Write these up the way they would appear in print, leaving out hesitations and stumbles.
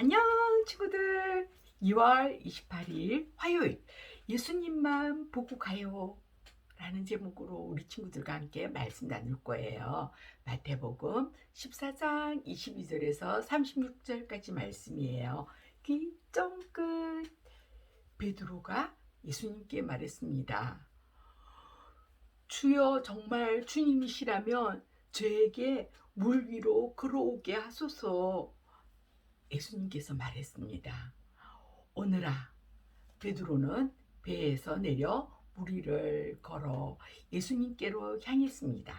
안녕 친구들. 2월 28일 화요일 예수님만 보고 가요 라는 제목으로 우리 친구들과 함께 말씀 나눌 거예요. 마태복음 14장 22절에서 36절까지 말씀이에요. 귀 쫑긋. 베드로가 예수님께 말했습니다. 주여, 정말 주님이시라면 저에게 물 위로 걸어오게 하소서. 예수님께서 말했습니다. 오너라. 베드로는 배에서 내려 물 위를 걸어 예수님께로 향했습니다.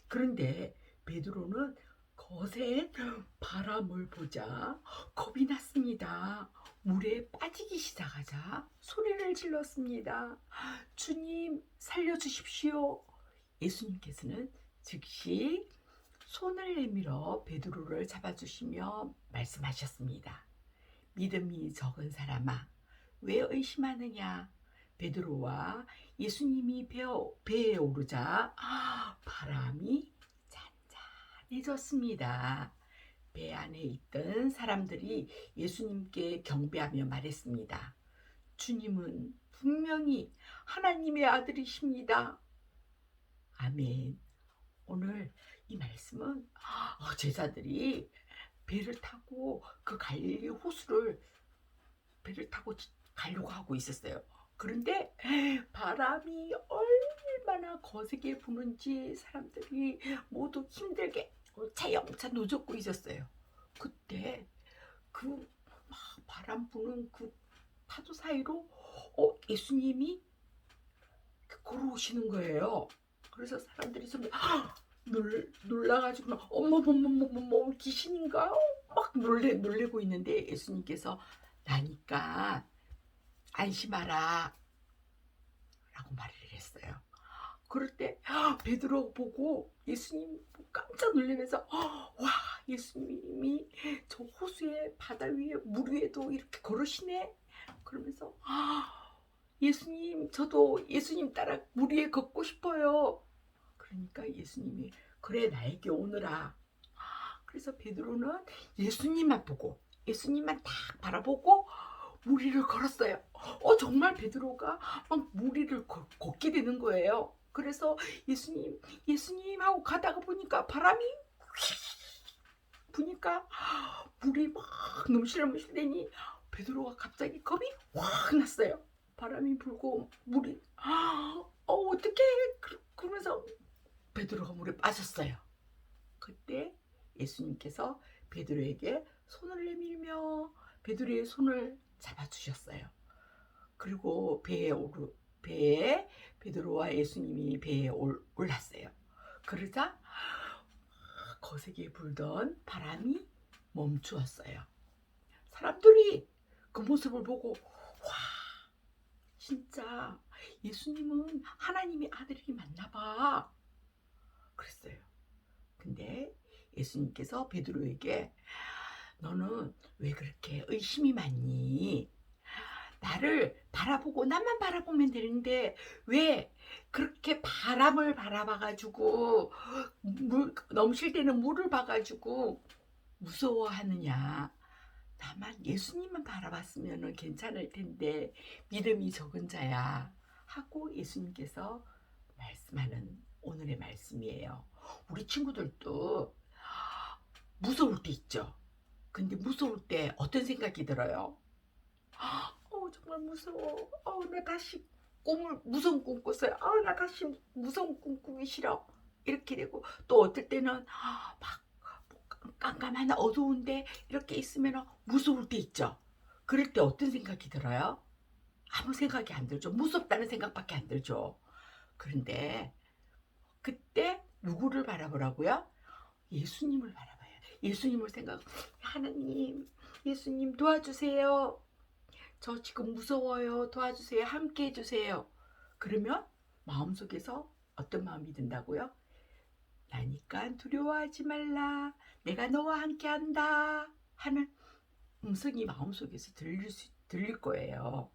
그런데 베드로는 거센 바람을 보자 겁이 났습니다. 물에 빠지기 시작하자 소리를 질렀습니다. 주님, 살려주십시오. 예수님께서는 즉시 손을 내밀어 베드로를 잡아주시며 말씀하셨습니다. 믿음이 적은 사람아, 왜 의심하느냐? 베드로와 예수님이 배에 오르자 바람이 잔잔해졌습니다. 배 안에 있던 사람들이 예수님께 경배하며 말했습니다. 주님은 분명히 하나님의 아들이십니다. 아멘. 오늘 이 말씀은 제자들이 배를 타고 그 갈릴리 호수를 배를 타고 가려고 하고 있었어요. 그런데 바람이 얼마나 거세게 부는지 사람들이 모두 힘들게 차영차 노젓고 있었어요. 그때 그 바람 부는 그 파도 사이로 예수님이 걸어오시는 거예요. 그래서 사람들이 좀 놀라가지고 어머머머머머 귀신인가? 막 놀래고 있는데 예수님께서 나니까 안심하라 라고 말을 했어요. 그럴 때 베드로 보고 예수님 깜짝 놀라면서 와, 예수님이 저 호수에 바다 위에 물 위에도 이렇게 걸으시네. 그러면서 예수님, 저도 예수님 따라 물 위에 걷고 싶어요. 그러니까 예수님이 그래, 나에게 오너라. 그래서 베드로는 예수님만 보고 예수님만 딱 바라보고 물 위를 걸었어요. 정말 베드로가 막 물 위를 걷게 되는 거예요. 그래서 예수님 하고 가다가 보니까 바람이 부니까 물이 막 넘실넘실대니 베드로가 갑자기 겁이 확 났어요. 바람이 불고 물이 어떡해. 그러면서 베드로가 물에 빠졌어요. 그때 예수님께서 베드로에게 손을 내밀며 베드로의 손을 잡아주셨어요. 그리고 배에 베드로와 예수님이 배에 올랐어요. 그러자 거세게 불던 바람이 멈추었어요. 사람들이 그 모습을 보고 와, 진짜 예수님은 하나님의 아들이 맞나 봐 그랬어요. 근데 예수님께서 베드로에게 너는 왜 그렇게 의심이 많니? 나를 바라보고 나만 바라보면 되는데 왜 그렇게 바람을 바라봐가지고 넘실대는 물을 봐가지고 무서워하느냐? 나만 예수님만 바라봤으면 괜찮을 텐데 믿음이 적은 자야 하고 예수님께서 말씀하는 오늘의 말씀이에요. 우리 친구들도 무서울 때 있죠. 근데 무서울 때 어떤 생각이 들어요? 정말 무서워. 나 다시 무서운 꿈 꿨어요. 나 다시 무서운 꿈 꾸기 싫어. 이렇게 되고 또 어떨 때는 막 깜깜한 어두운데 이렇게 있으면 무서울 때 있죠. 그럴 때 어떤 생각이 들어요? 아무 생각이 안 들죠. 무섭다는 생각밖에 안 들죠. 그런데 그때 누구를 바라보라고요? 예수님을 바라봐요. 예수님을 하나님, 예수님 도와주세요. 저 지금 무서워요. 도와주세요. 함께 해주세요. 그러면 마음속에서 어떤 마음이 든다고요? 나니까 두려워하지 말라. 내가 너와 함께 한다. 하는 음성이 마음속에서 들릴 거예요.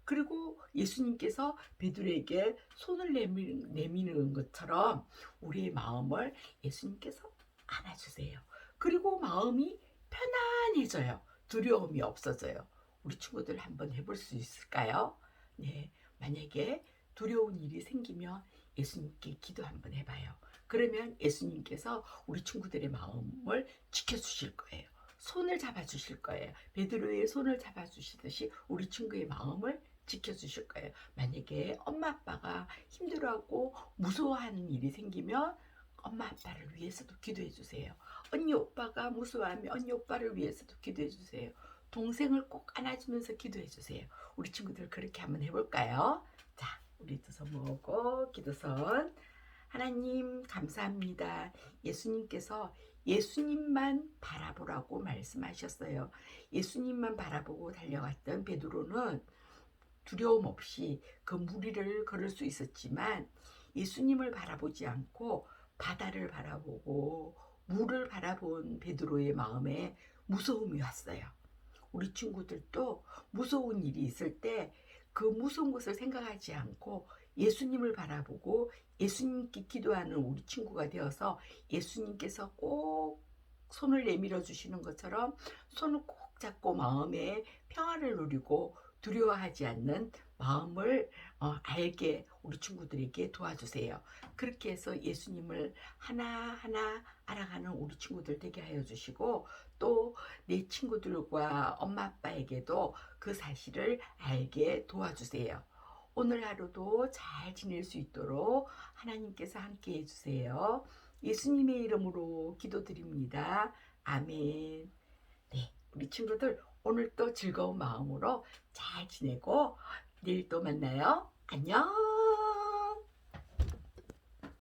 그리고 예수님께서 베드로에게 손을 내미는 것처럼 우리의 마음을 예수님께서 안아주세요. 그리고 마음이 편안해져요. 두려움이 없어져요. 우리 친구들 한번 해볼 수 있을까요? 네, 만약에 두려운 일이 생기면 예수님께 기도 한번 해봐요. 그러면 예수님께서 우리 친구들의 마음을 지켜주실 거예요. 손을 잡아주실 거예요. 베드로의 손을 잡아주시듯이 우리 친구의 마음을 지켜주실 거예요. 만약에 엄마 아빠가 힘들어하고 무서워하는 일이 생기면 엄마 아빠를 위해서도 기도해 주세요. 언니 오빠가 무서워하면 언니 오빠를 위해서도 기도해 주세요. 동생을 꼭 안아주면서 기도해 주세요. 우리 친구들 그렇게 한번 해볼까요? 자, 우리 두 손 모으고 기도선. 하나님 감사합니다. 예수님께서 예수님만 바라보라고 말씀하셨어요. 예수님만 바라보고 달려갔던 베드로는 두려움 없이 그 무리를 걸을 수 있었지만 예수님을 바라보지 않고 바다를 바라보고 물을 바라본 베드로의 마음에 무서움이 왔어요. 우리 친구들도 무서운 일이 있을 때 그 무서운 것을 생각하지 않고 예수님을 바라보고 예수님께 기도하는 우리 친구가 되어서 예수님께서 꼭 손을 내밀어 주시는 것처럼 손을 꼭 잡고 마음에 평화를 누리고 두려워하지 않는 마음을 알게 우리 친구들에게 도와주세요. 그렇게 해서 예수님을 하나하나 알아가는 우리 친구들 되게 하여 주시고 또 내 친구들과 엄마 아빠에게도 그 사실을 알게 도와주세요. 오늘 하루도 잘 지낼 수 있도록 하나님께서 함께 해주세요. 예수님의 이름으로 기도드립니다. 아멘. 네, 우리 친구들 오늘 또 즐거운 마음으로 잘 지내고 내일 또 만나요. 안녕.